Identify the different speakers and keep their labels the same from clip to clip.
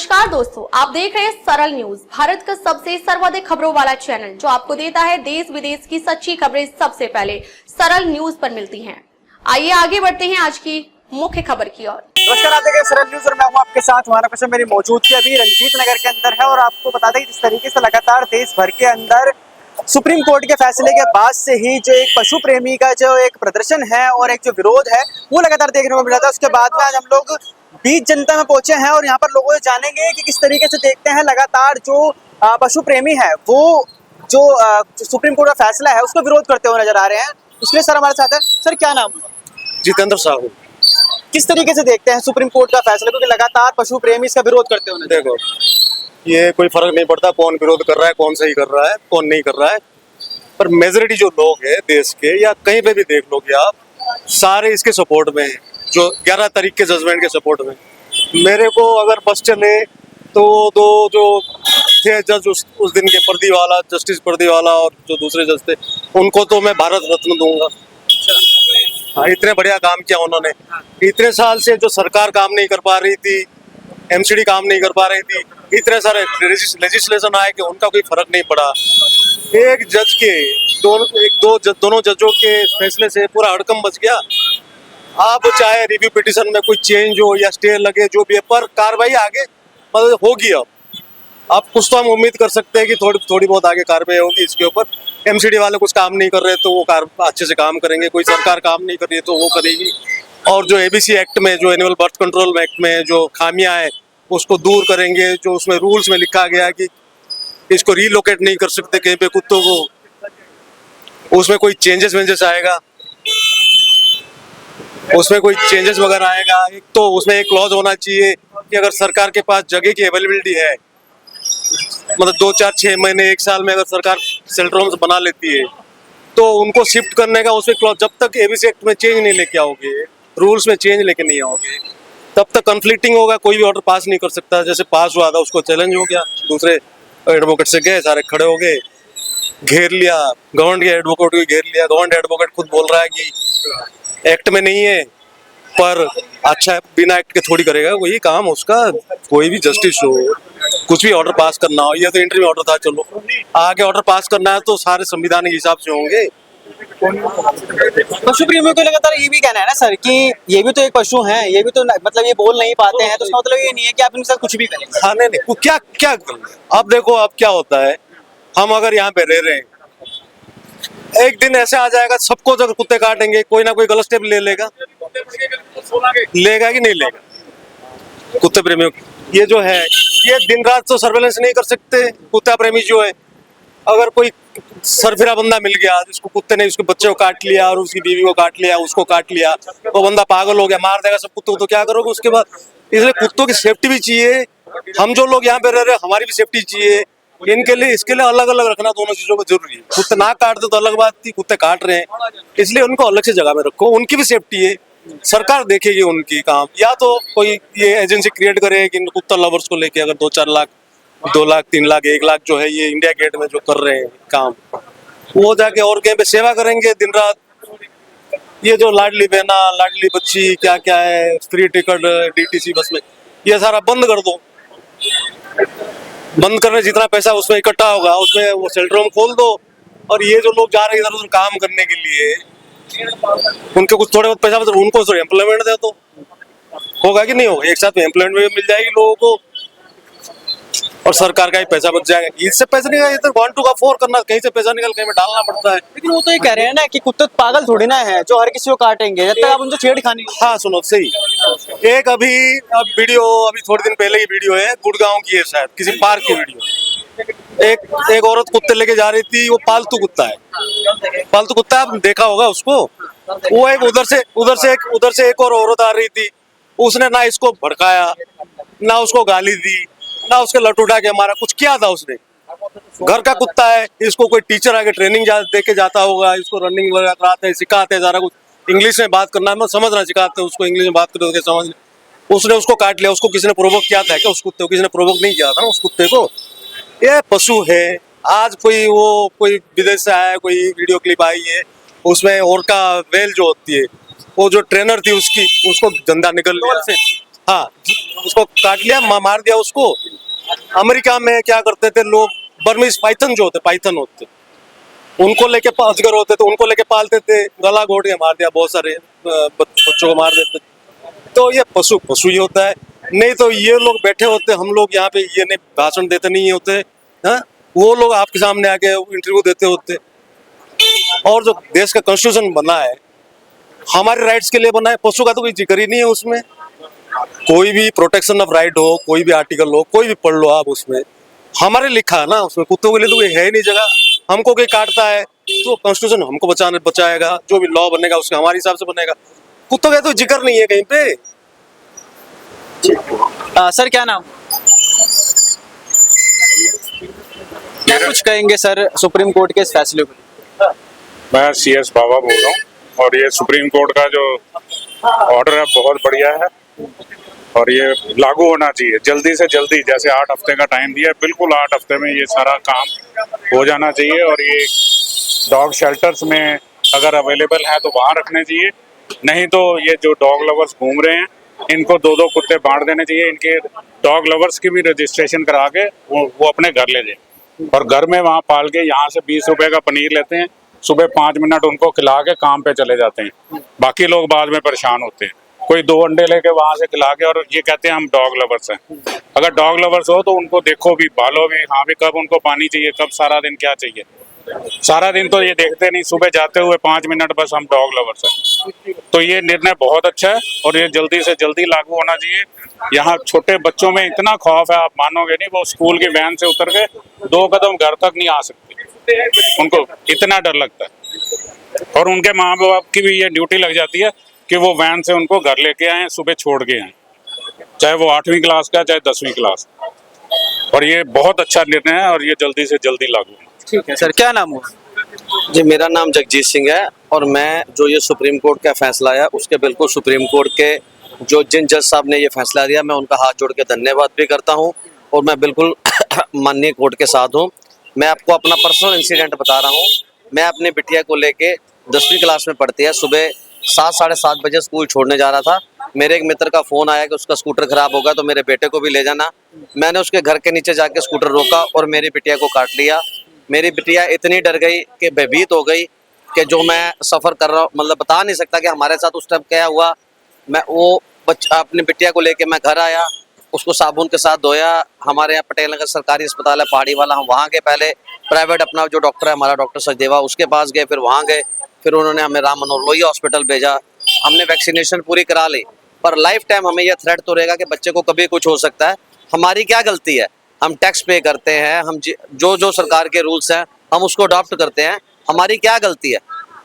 Speaker 1: नमस्कार दोस्तों, आप देख रहे हैं सरल न्यूज, भारत का सबसे सर्वाधिक खबरों वाला चैनल जो आपको देता है देश विदेश की सच्ची खबरें सबसे पहले सरल न्यूज पर मिलती हैं। आइए आगे बढ़ते हैं आज की मुख्य खबर की ओर।
Speaker 2: नमस्कार, आप देख रहे हैं सरल न्यूज और मैं हूं आपके साथ। हमारा क्वेश्चन मेरी मौजूदगी अभी रंजीत नगर के अंदर है और आपको बता दें कि जिस तरीके से लगातार देश भर के अंदर सुप्रीम कोर्ट के फैसले के बाद से ही जो एक पशु प्रेमी का जो एक प्रदर्शन है और एक जो विरोध है वो लगातार देखने को मिला था। उसके बाद में आज हम लोग बीच जनता में पहुंचे हैं और यहाँ पर लोगों से जानेंगे कि किस तरीके से देखते हैं लगातार जो पशु प्रेमी है वो जो सुप्रीम कोर्ट का फैसला है उसका विरोध करते हुए नजर आ रहे हैं। इसलिए सर हमारे साथ है। सर क्या नाम?
Speaker 3: जितेंद्र साहू।
Speaker 2: किस तरीके से देखते हैं सुप्रीम कोर्ट का फैसला, क्योंकि लगातार पशु प्रेमी इसका विरोध करते हुए?
Speaker 3: देखो, ये कोई फर्क नहीं पड़ता कौन विरोध कर रहा है, कौन सही कर रहा है, कौन नहीं कर रहा है, पर मेजोरिटी जो लोग हैं देश के या कहीं पे भी देख लोगे आप, सारे इसके सपोर्ट में हैं, जो 11 तारीख के जजमेंट के सपोर्ट में। मेरे को अगर बस चले तो दो जो थे जज उस दिन के पर्दीवाला, जस्टिस पर्दीवाला और जो दूसरे जज थे, उनको तो मैं भारत रत्न दूंगा। हाँ, इतने बढ़िया काम किया उन्होंने। इतने साल से जो सरकार काम नहीं कर पा रही थी, एमसीडी काम नहीं कर पा रही थी, इतने सारे लेजिस्लेशन आए कि उनका कोई फर्क नहीं पड़ा। एक जज के दोनों जजों के फैसले से पूरा हड़कंप मच गया। अब चाहे रिव्यू पिटीशन में कोई चेंज हो या स्टे लगे, जो भी है, पर कार्रवाई आगे मतलब होगी। अब कुछ तो हम उम्मीद कर सकते हैं कि थोड़ी बहुत आगे कार्रवाई होगी इसके ऊपर। एमसीडी वाले कुछ काम नहीं कर रहे तो वो अच्छे से काम करेंगे, कोई सरकार काम नहीं कर रही है तो वो करेगी। और जो एबीसी एक्ट में, जो एनिमल बर्थ कंट्रोल एक्ट में जो खामियां हैं उसको दूर करेंगे। जो उसमें रूल्स में लिखा गया कि इसको रीलोकेट नहीं कर सकते कहीं पे कुत्तों को, उसमें कोई चेंजेस आएगा, उसमें कोई चेंजेस वगैरह आएगा। एक तो उसमें एक क्लॉज होना चाहिए कि अगर सरकार के पास जगह की अवेलेबिलिटी है, मतलब 2, 4, 6 महीने, 1 साल में अगर सरकार शेल्टर होम्स बना लेती है तो उनको शिफ्ट करने का उसमें क्लॉज, जब तक एबीसी एक्ट में चेंज नहीं लेके आओगे, रूल्स में चेंज लेके नहीं आओगे, तब तक कन्फ्लिक्टिंग होगा, कोई भी ऑर्डर पास नहीं कर सकता। जैसे पास हुआ था उसको चैलेंज हो गया, दूसरे एडवोकेट से गए, सारे खड़े हो गए, घेर लिया, गवर्नमेंट के एडवोकेट को घेर लिया। गवर्नमेंट एडवोकेट खुद बोल रहा है कि एक्ट में नहीं है, पर अच्छा बिना एक्ट के थोड़ी करेगा वही काम उसका। कोई भी जस्टिस हो, कुछ भी ऑर्डर पास करना हो, ये तो इंटरव्यू ऑर्डर था, चलो आगे ऑर्डर पास करना है तो सारे संविधान के हिसाब से होंगे।
Speaker 2: पशु प्रेमियों को लगातार ये भी कहना है ना सर कि ये भी तो एक पशु हैं, ये भी तो मतलब ये बोल नहीं पाते हैं, तो इसका मतलब ये नहीं है कि आप इनके साथ कुछ भी करें।
Speaker 3: हाँ, नहीं, क्या क्या अब देखो, अब क्या होता है, हम अगर यहाँ पे रह रहे हैं, एक दिन ऐसे आ जाएगा सबको जब कुत्ते काटेंगे, कोई ना कोई गलत स्टेप ले लेगा कि नहीं लेगा। कुत्ते प्रेमियों ये जो है, ये दिन रात तो सर्वेलेंस नहीं कर सकते। कुत्ता प्रेमी जो है, अगर कोई सरफिरा बंदा मिल गया जिसको कुत्ते ने उसके बच्चे को काट लिया और उसकी बीवी को काट लिया, उसको काट लिया, वो बंदा पागल हो गया, मार देगा सब कुत्तों को, तो क्या करोगे उसके बाद? इसलिए कुत्तों की सेफ्टी भी चाहिए। हम जो लोग यहाँ पे रह रहे हैं हमारी भी सेफ्टी चाहिए। इनके लिए, इसके लिए अलग अलग रखना दोनों चीजों को जरूरी है। कुत्ते ना काट दो तो अलग बात थी, कुत्ते काट रहे हैं इसलिए उनको अलग से जगह में रखो, उनकी भी सेफ्टी है। सरकार देखेगी उनकी काम, या तो कोई ये एजेंसी क्रिएट करे कि कुत्ता लवर्स को लेके अगर 2-4 लाख, 2 लाख, 3 लाख, 1 लाख जो है ये इंडिया गेट में जो कर रहे हैं काम, वो जाके और कहीं पे सेवा करेंगे दिन रात। ये जो लाडली बहना, लाडली बच्ची, क्या क्या है, फ्री टिकट डीटीसी बस में, ये सारा बंद कर दो। बंद करने जितना पैसा उसमें इकट्ठा होगा उसमें वो शेल्टर होम खोल दो। और ये जो लोग जा रहे हैं इधर उधर काम करने के लिए, उनके कुछ थोड़े बहुत पैसा उनको एम्प्लॉयमेंट दे दो, होगा कि नहीं होगा? एक साथ में एम्प्लॉयमेंट भी मिल जाएगी लोगों को और सरकार का ही पैसा बच जाएगा। इससे पैसा नहीं, इधर 1 2 का 4 करना, कहीं से पैसा निकल कहीं में डालना पड़ता है।
Speaker 2: लेकिन वो तो ये कह रहे हैं ना कि कुत्ते पागल थोड़ी ना है जो हर किसी को काटेंगे, जब तक आप उनसे छेड़खानी।
Speaker 3: हाँ, सुनो सही, एक अभी वीडियो, अभी थोड़े दिन पहले की वीडियो है, गुड़गांव की है शायद, किसी पार्क की वीडियो। एक औरत कुत्ते लेके जा रही थी, वो पालतू कुत्ता है, आपने देखा होगा उसको। वो एक उधर से एक और औरत आ रही थी, उसने ना इसको भड़काया, ना उसको गाली दी, ना उसके लट उठा के मारा, कुछ किया था उसने। घर का कुत्ता है, इसको कोई टीचर आके ट्रेनिंग दे के जाता होगा, इसको रनिंग वगैरह कराते हैं, सिखाते हैं, सारा कुछ इंग्लिश में बात करना, मैं समझना सिखाते हैं उसको, इंग्लिश में बात करते समझ। उसने उसको काट लिया, उसको किसी ने प्रोवोक किया था क्या? उस कुत्ते को किसी ने प्रोवोक नहीं किया था ना उस कुत्ते को। ये पशु है। आज कोई विदेश से आया है, कोई वीडियो क्लिप आई है, उसमें और का वेल जो होती है, वो जो ट्रेनर थी उसको धंधा निकल लिया। हाँ, उसको काट लिया, मार दिया उसको। अमेरिका में क्या करते थे लोग, बर्मीज पाइथन जो होते, पाइथन होते, उनको लेके अजगर होते थे, उनको लेके पालते थे, गला घोट के मार दिया, बहुत सारे बच्चों को मार देते। तो ये पशु पशु ही होता है। नहीं तो ये लोग बैठे होते, हम लोग यहाँ पे ये नहीं भाषण देते नहीं होते, हाँ, वो लोग आपके सामने आके इंटरव्यू देते होते। और जो देश का कॉन्स्टिट्यूशन बना है, हमारे राइट्स के लिए बना है, पशु का तो कोई जिक्र ही नहीं है उसमें। कोई भी प्रोटेक्शन ऑफ राइट हो, कोई भी आर्टिकल हो, कोई भी पढ़ लो आप, उसमें हमारे लिखा है ना, उसमें कुत्तों के लिए तो कोई है ही नहीं जगह। हमको कोई काटता है तो कॉन्स्टिट्यूशन हमको बचाएगा, जो भी लॉ बनेगा उसका हमारे हिसाब से बनेगा। कुत्तों का तो जिक्र नहीं है कहीं पे।
Speaker 2: सर क्या नाम? क्या कुछ कहेंगे सर सुप्रीम कोर्ट के इस फैसले को?
Speaker 4: मैं CS बाबा बोल रहा हूँ और ये सुप्रीम कोर्ट का जो ऑर्डर है बहुत बढ़िया है और ये लागू होना चाहिए जल्दी से जल्दी। जैसे 8 हफ्ते का टाइम दिया है, बिल्कुल 8 हफ्ते में ये सारा काम हो जाना चाहिए। और ये डॉग शेल्टर्स में अगर अवेलेबल है तो वहाँ रखने चाहिए, नहीं तो ये जो डॉग लवर्स घूम रहे हैं इनको 2-2 कुत्ते बांट देने चाहिए। इनके डॉग लवर्स की भी रजिस्ट्रेशन करा के वो अपने घर ले जाए और घर में वहाँ पाल के यहाँ से 20 रुपए का पनीर लेते हैं, सुबह 5 मिनट उनको खिला के काम पे चले जाते हैं। बाकी लोग बाद में परेशान होते हैं। कोई 2 अंडे लेके वहां से खिला के और ये कहते हैं हम डॉग लवर्स हैं। अगर डॉग लवर्स हो तो उनको देखो भी, पालो भी, हाँ भी, कब उनको पानी चाहिए, कब सारा दिन क्या चाहिए। सारा दिन तो ये देखते नहीं, सुबह जाते हुए 5 मिनट बस हम डॉग लवर्स हैं। तो ये निर्णय बहुत अच्छा है और ये जल्दी से जल्दी लागू होना चाहिए। यहाँ छोटे बच्चों में इतना खौफ है, आप मानोगे नहीं, वो स्कूल की वैन से उतर के 2 कदम घर तक नहीं आ सकते, उनको इतना डर लगता है। और उनके माँ बाप की भी ये ड्यूटी लग जाती है कि वो वैन से उनको घर लेके आए, सुबह छोड़ के आए, चाहे वो 8वीं क्लास का चाहे 10वीं क्लास। और ये बहुत अच्छा निर्णय है और ये जल्दी से जल्दी लागू होना।
Speaker 2: ठीक है सर, क्या नाम हुआ?
Speaker 5: जी, मेरा नाम जगजीत सिंह है और मैं जो ये सुप्रीम कोर्ट का फैसला आया उसके बिल्कुल सुप्रीम कोर्ट के जिन जज साहब ने ये फैसला दिया, मैं उनका हाथ जोड़ के धन्यवाद भी करता हूँ और मैं बिल्कुल माननीय कोर्ट के साथ हूँ। मैं आपको अपना पर्सनल इंसिडेंट बता रहा हूँ। मैं अपनी बिटिया को लेके 10वीं क्लास में पढ़ती है, सुबह 7 साढ़े 7 बजे स्कूल छोड़ने जा रहा था। मेरे एक मित्र का फ़ोन आया कि उसका स्कूटर खराब होगा तो मेरे बेटे को भी ले जाना। मैंने उसके घर के नीचे जाके स्कूटर रोका और मेरी बिटिया को काट लिया। मेरी बिटिया इतनी डर गई कि भयभीत हो गई कि जो मैं सफ़र कर रहा हूँ, मतलब बता नहीं सकता कि हमारे साथ उस टाइम क्या हुआ। मैं वो अपनी बिटिया को लेके मैं घर आया, उसको साबुन के साथ धोया। हमारे यहाँ पटेल नगर सरकारी अस्पताल है पहाड़ी वाला, हम वहाँ गए। पहले प्राइवेट अपना जो डॉक्टर है हमारा डॉक्टर सचदेवा, उसके पास गए, फिर वहाँ गए, फिर उन्होंने हमें राम मनोहर लोहिया हॉस्पिटल भेजा। हमने वैक्सीनेशन पूरी करा ली, पर लाइफ टाइम हमें यह थ्रेट तो रहेगा कि बच्चे को कभी कुछ हो सकता है। हमारी क्या गलती है? हम टैक्स पे करते हैं, हम जो सरकार के रूल्स हैं हम उसको अडॉप्ट करते हैं। हमारी क्या गलती है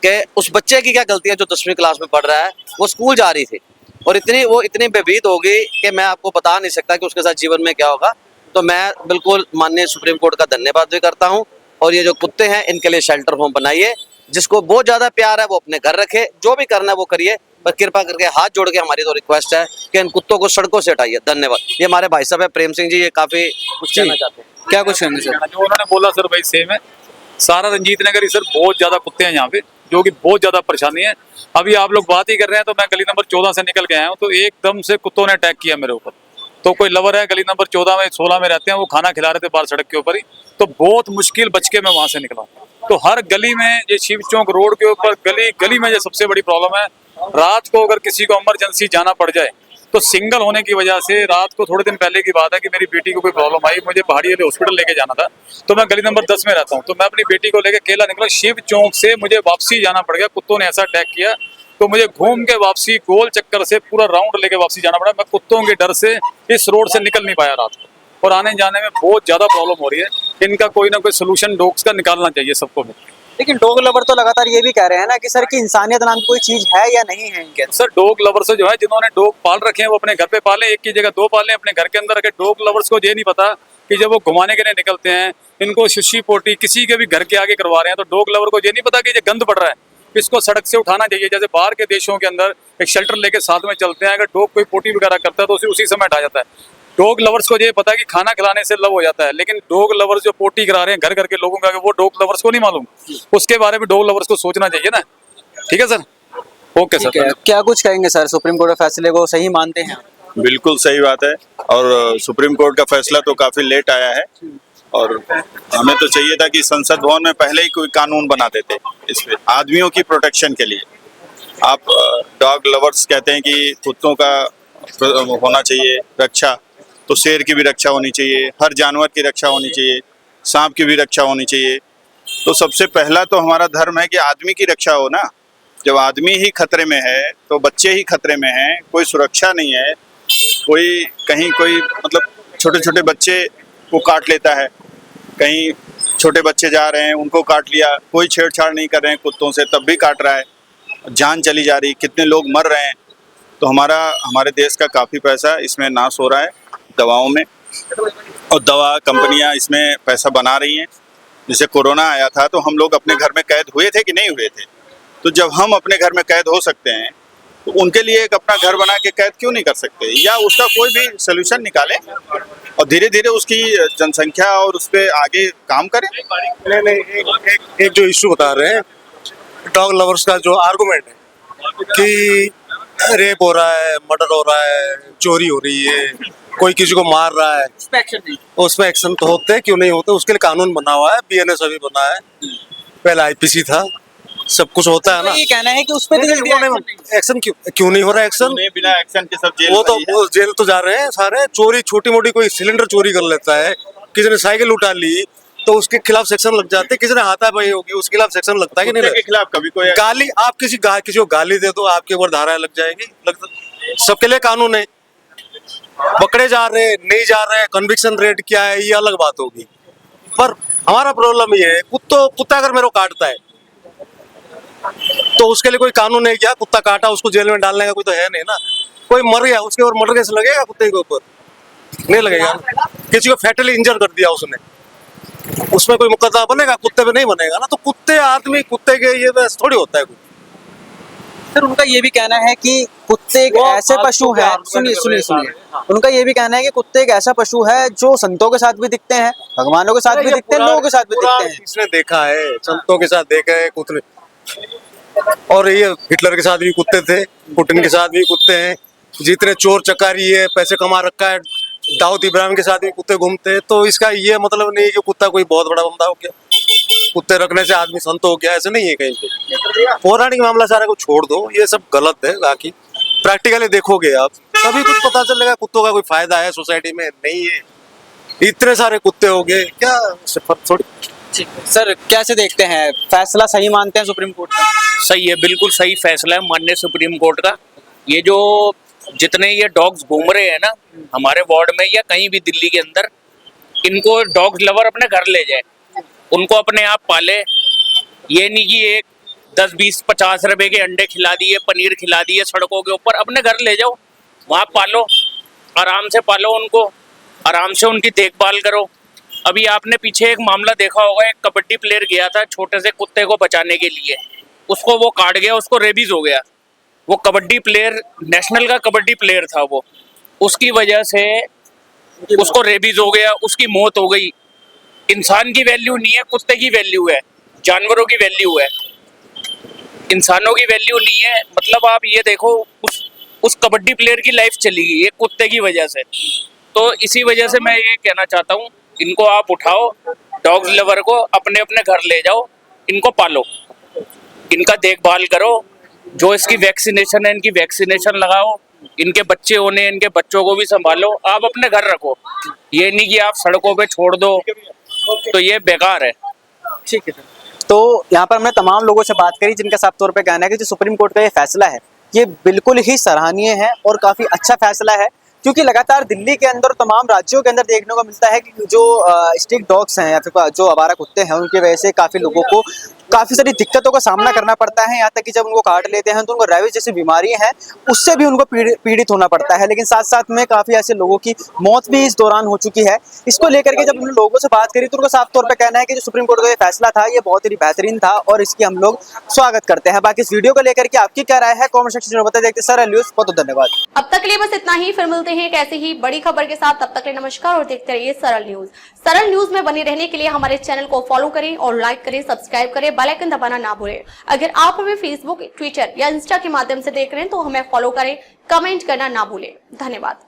Speaker 5: कि उस बच्चे की क्या गलती है जो 10वीं क्लास में पढ़ रहा है? वो स्कूल जा रही थी और वो इतनी बेभीत हो गई कि मैं आपको बता नहीं सकता कि उसके साथ जीवन में क्या होगा। तो मैं बिल्कुल माननीय सुप्रीम कोर्ट का धन्यवाद भी करता हूँ। और ये जो कुत्ते हैं इनके लिए शेल्टर होम बनाइए। जिसको बहुत ज़्यादा प्यार है वो अपने घर रखे, जो भी करना है वो करिए, पर कृपा करके हाथ जोड़ के हमारी तो रिक्वेस्ट है कि इन कुत्तों को सड़कों से हटाइए। धन्यवाद। ये हमारे भाई साहब है प्रेम सिंह जी, ये काफ़ी कुछ कहना चाहते हैं।
Speaker 2: क्या कुछ कहेंगे सर?
Speaker 6: जो उन्होंने बोला सर भाई सेम है। सारा रंजीत नगर ही सर बहुत ज्यादा कुत्ते हैं यहाँ पे, जो कि बहुत ज्यादा परेशानी है। अभी आप लोग बात ही कर रहे हैं तो मैं गली नंबर 14 से निकल के आया हूँ तो एकदम से कुत्तों ने अटैक किया मेरे ऊपर। तो कोई लवर है गली नंबर 14 में 16 में रहते हैं, वो खाना खिला रहे थे बाहर सड़क के ऊपर ही, तो बहुत मुश्किल बच के मैं वहां से निकला। तो हर गली में ये शिव चौक रोड के ऊपर गली गली में ये सबसे बड़ी प्रॉब्लम है। रात को अगर किसी को इमरजेंसी जाना पड़ जाए तो सिंगल होने की वजह से, रात को थोड़े दिन पहले की बात है कि मेरी बेटी को कोई प्रॉब्लम आई, मुझे पहाड़ी वाले हॉस्पिटल लेके जाना था। तो मैं गली नंबर 10 में रहता हूँ, तो मैं अपनी बेटी को लेकर अकेला निकला। शिव चौक से मुझे वापसी जाना पड़ गया, कुत्तों ने ऐसा अटैक किया तो मुझे घूम के वापसी गोल चक्कर से पूरा राउंड लेके वापसी जाना पड़ा। मैं कुत्तों के डर से इस रोड से निकल नहीं पाया रात को, और आने जाने में बहुत ज्यादा प्रॉब्लम हो रही है। इनका कोई ना कोई सोल्यूशन डॉग्स का निकालना चाहिए सबको।
Speaker 2: लेकिन डॉग लवर तो लगातार ये भी कह रहे हैं ना कि सर की इंसानियत नाम की कोई चीज है या नहीं है इनके?
Speaker 6: सर डॉग लवर्स जो है, जिन्होंने डॉग पाल रखे हैं वो अपने घर पे पालें, एक की जगह 2 पालें, अपने घर के अंदर रखे। डॉग लवर्स को ये नहीं पता कि जब वो घुमाने के लिए निकलते हैं, इनको शुशी पोटी किसी के भी घर के आगे करवा रहे हैं, तो डॉग लवर को ये नहीं पता कि ये गंद पड़ रहा है, इसको सड़क से उठाना चाहिए। जैसे बाहर के देशों के अंदर एक शेल्टर लेके साथ में चलते हैं, अगर डॉग कोई पोटी वगैरह करता है तो उसी समय हटाया जाता है। डॉग लवर्स को ये पता है कि खाना खिलाने से लव हो जाता है, लेकिन डॉग लवर्स जो पोटी करा रहे हैं घर घर के लोगों का, वो डॉग लवर्स को नहीं मालूम। उसके बारे में डॉग लवर्स को सोचना चाहिए ना। ठीक है सर, ओके सर।
Speaker 2: क्या कुछ कहेंगे सर? सुप्रीम कोर्ट के फैसले को सही मानते हैं?
Speaker 7: बिल्कुल सही बात है। और सुप्रीम कोर्ट का फैसला तो काफी लेट आया है और हमें तो चाहिए था कि संसद भवन में पहले ही कोई कानून बना देते इस पे आदमियों की प्रोटेक्शन के लिए। आप डॉग लवर्स कहते हैं कि कुत्तों का होना चाहिए रक्षा, तो शेर की भी रक्षा होनी चाहिए, हर जानवर की रक्षा होनी चाहिए, सांप की भी रक्षा होनी चाहिए। तो सबसे पहला तो हमारा धर्म है कि आदमी की रक्षा हो ना। जब आदमी ही खतरे में है तो बच्चे ही खतरे में हैं, कोई सुरक्षा नहीं है, कोई कहीं कोई मतलब छोटे छोटे बच्चे को काट लेता है, कहीं छोटे बच्चे जा रहे हैं उनको काट लिया, कोई छेड़छाड़ नहीं कर रहे हैं कुत्तों से तब भी काट रहा है, जान चली जा रही, कितने लोग मर रहे हैं। तो हमारे देश का काफ़ी पैसा इसमें नाश हो रहा है दवाओं में, और दवा कंपनियां इसमें पैसा बना रही हैं। जैसे कोरोना आया था तो हम लोग अपने घर में कैद हुए थे कि नहीं हुए थे, तो जब हम अपने घर में कैद हो सकते हैं तो उनके लिए एक अपना घर बना के कैद क्यों नहीं कर सकते, या उसका कोई भी सोल्यूशन निकालें और धीरे धीरे उसकी जनसंख्या और उस पर आगे काम करें।
Speaker 3: नहीं, एक जो इशू बता रहे हैं डॉग लवर्स का जो आर्गुमेंट है कि रेप हो रहा है, मर्डर हो रहा है, चोरी हो रही है, कोई किसी को मार रहा है, उस पर एक्शन तो होते हैं, क्यों नहीं होते? उसके लिए कानून बना हुआ है, BNS अभी बना है, पहले IPC था, सब कुछ होता है ना।
Speaker 2: ये कहना है कि उस पर
Speaker 3: एक्शन क्यों नहीं हो रहा? एक्शन
Speaker 7: बिना एक्शन के सब जेल
Speaker 3: वो तो
Speaker 7: भरी है।
Speaker 3: वो जेल तो जा रहे हैं सारे। चोरी छोटी मोटी कोई सिलेंडर चोरी कर लेता है, किसी ने साइकिल उठा ली तो उसके खिलाफ सेक्शन लग जाते हैं, किसी ने हाथापाई होगी उसके खिलाफ सेक्शन लगता है कि नहीं
Speaker 7: कुत्ते के खिलाफ कभी कोई
Speaker 3: गाली आप किसी को गाली दे दो आपके ऊपर धारा लग जाएगी। सबके लिए कानून है। पकड़े जा रहे नहीं जा रहे, कन्विक्शन रेट क्या है ये अलग बात होगी, पर हमारा प्रॉब्लम ये है कुत्ता अगर मेरे को काटता है तो उसके लिए कोई कानून है क्या? कुत्ता काटा उसको जेल में डालने का कोई तो है नहीं ना। कोई मर गया उसके ऊपर मर्डर केस लगेगा? कुत्ते के ऊपर नहीं लगेगा। किसी को फैटली इंजर कर दिया उसने, उसमें कोई मुकदमा बनेगा? कुत्ते पे नहीं बनेगा ना। तो कुत्ते आदमी कुत्ते के ये बस थोड़ी होता है।
Speaker 2: सर उनका ये भी कहना है कि कुत्ते एक ऐसे पशु है, सुनिए, उनका ये भी कहना है कि कुत्ते एक ऐसा पशु है जो संतों के साथ भी दिखते हैं, भगवानों के साथ भी दिखते हैं, लोगों के साथ भी दिखते हैं।
Speaker 3: इसने देखा है, संतों के साथ देखा है कुत्ते, और ये हिटलर के साथ भी कुत्ते थे, पुतिन के साथ भी कुत्ते हैं, जितने चोर चकारी है पैसे कमा रखा है, दाऊद इब्राहिम के साथ भी कुत्ते घूमते हैं। तो इसका ये मतलब नहीं है कि कुत्ता कोई बहुत बड़ा बंदा हो गया, कुत्ते रखने से आदमी संत हो गया, ऐसे नहीं है कहीं पे। पौराणिक मामला सारा को छोड़ दो, ये सब गलत है। बाकी प्रैक्टिकली देखोगे आप तभी कुछ पता चलेगा कुत्तों का कोई फायदा है सोसाइटी में, नहीं है। इतने सारे कुत्ते हो गए क्या थोड़ी।
Speaker 2: सर कैसे देखते हैं, फैसला सही मानते हैं सुप्रीम कोर्ट का?
Speaker 8: सही है, बिल्कुल सही फैसला है माननीय सुप्रीम कोर्ट का। ये जो जितने ये डॉग्स घूम रहे हैं ना हमारे वार्ड में या कहीं भी दिल्ली के अंदर, इनको डॉग्स लवर अपने घर ले जाए, उनको अपने आप पाले। ये नहीं कि एक 10, 20, 50 रुपए के अंडे खिला दिए, पनीर खिला दिए सड़कों के ऊपर, अपने घर ले जाओ, वहाँ पालो, आराम से पालो उनको, आराम से उनकी देखभाल करो। अभी आपने पीछे एक मामला देखा होगा, एक कबड्डी प्लेयर गया था छोटे से कुत्ते को बचाने के लिए, उसको वो काट गया, उसको रेबीज हो गया। वो कबड्डी प्लेयर नेशनल का कबड्डी प्लेयर था, वो उसकी वजह से उसको रेबीज हो गया, उसकी मौत हो गई। इंसान की वैल्यू नहीं है, कुत्ते की वैल्यू है, जानवरों की वैल्यू है, इंसानों की वैल्यू नहीं है। मतलब आप ये देखो उस कबड्डी प्लेयर की लाइफ चली गई एक कुत्ते की वजह से। तो इसी वजह से मैं ये कहना चाहता हूँ, इनको आप उठाओ, डॉग लवर को अपने अपने घर ले जाओ, इनको पालो, इनका देखभाल करो, जो इसकी वैक्सीनेशन है इनकी वैक्सीनेशन लगाओ, इनके बच्चे होने इनके बच्चों को भी संभालो, आप अपने घर रखो। ये नहीं कि आप सड़कों पे छोड़ दो, तो ये बेकार है।
Speaker 2: ठीक है सर। तो यहाँ पर हमने तमाम लोगों से बात करी जिनका साफ तौर पे कहना है कि जो सुप्रीम कोर्ट का ये फैसला है ये बिल्कुल ही सराहनीय है और काफ़ी अच्छा फैसला है, क्योंकि लगातार दिल्ली के अंदर और तमाम राज्यों के अंदर देखने को मिलता है कि जो स्ट्रीट डॉग्स हैं या फिर जो आवारा कुत्ते हैं उनकी वजह से काफ़ी लोगों को काफ़ी सारी दिक्कतों का सामना करना पड़ता है। यहाँ तक कि जब उनको काट लेते हैं तो उनको रेबीज जैसी बीमारी है उससे भी उनको पीड़ित होना पड़ता है। लेकिन साथ साथ में काफ़ी ऐसे लोगों की मौत भी इस दौरान हो चुकी है। इसको लेकर के जब उन लोगों से बात करी तो उनको साफ तौर पर कहना है कि जो सुप्रीम कोर्ट का ये फैसला था ये बहुत ही बेहतरीन था और इसकी हम लोग स्वागत करते हैं। बाकी इस वीडियो को लेकर के आपकी क्या राय है कॉमेंट सेक्शन में बताइए। देखते सर न्यूज़, बहुत धन्यवाद।
Speaker 1: अब तक के लिए बस इतना ही, फिर मिलते हैं हैं एक ऐसी ही बड़ी खबर के साथ। तब तक के लिए नमस्कार और देखते रहिए सरल न्यूज। सरल न्यूज में बने रहने के लिए हमारे चैनल को फॉलो करें और लाइक करें, सब्सक्राइब करें, बेल आइकन दबाना ना भूलें। अगर आप हमें फेसबुक, ट्विटर या इंस्टा के माध्यम से देख रहे हैं तो हमें फॉलो करें, कमेंट करना ना भूलें। धन्यवाद।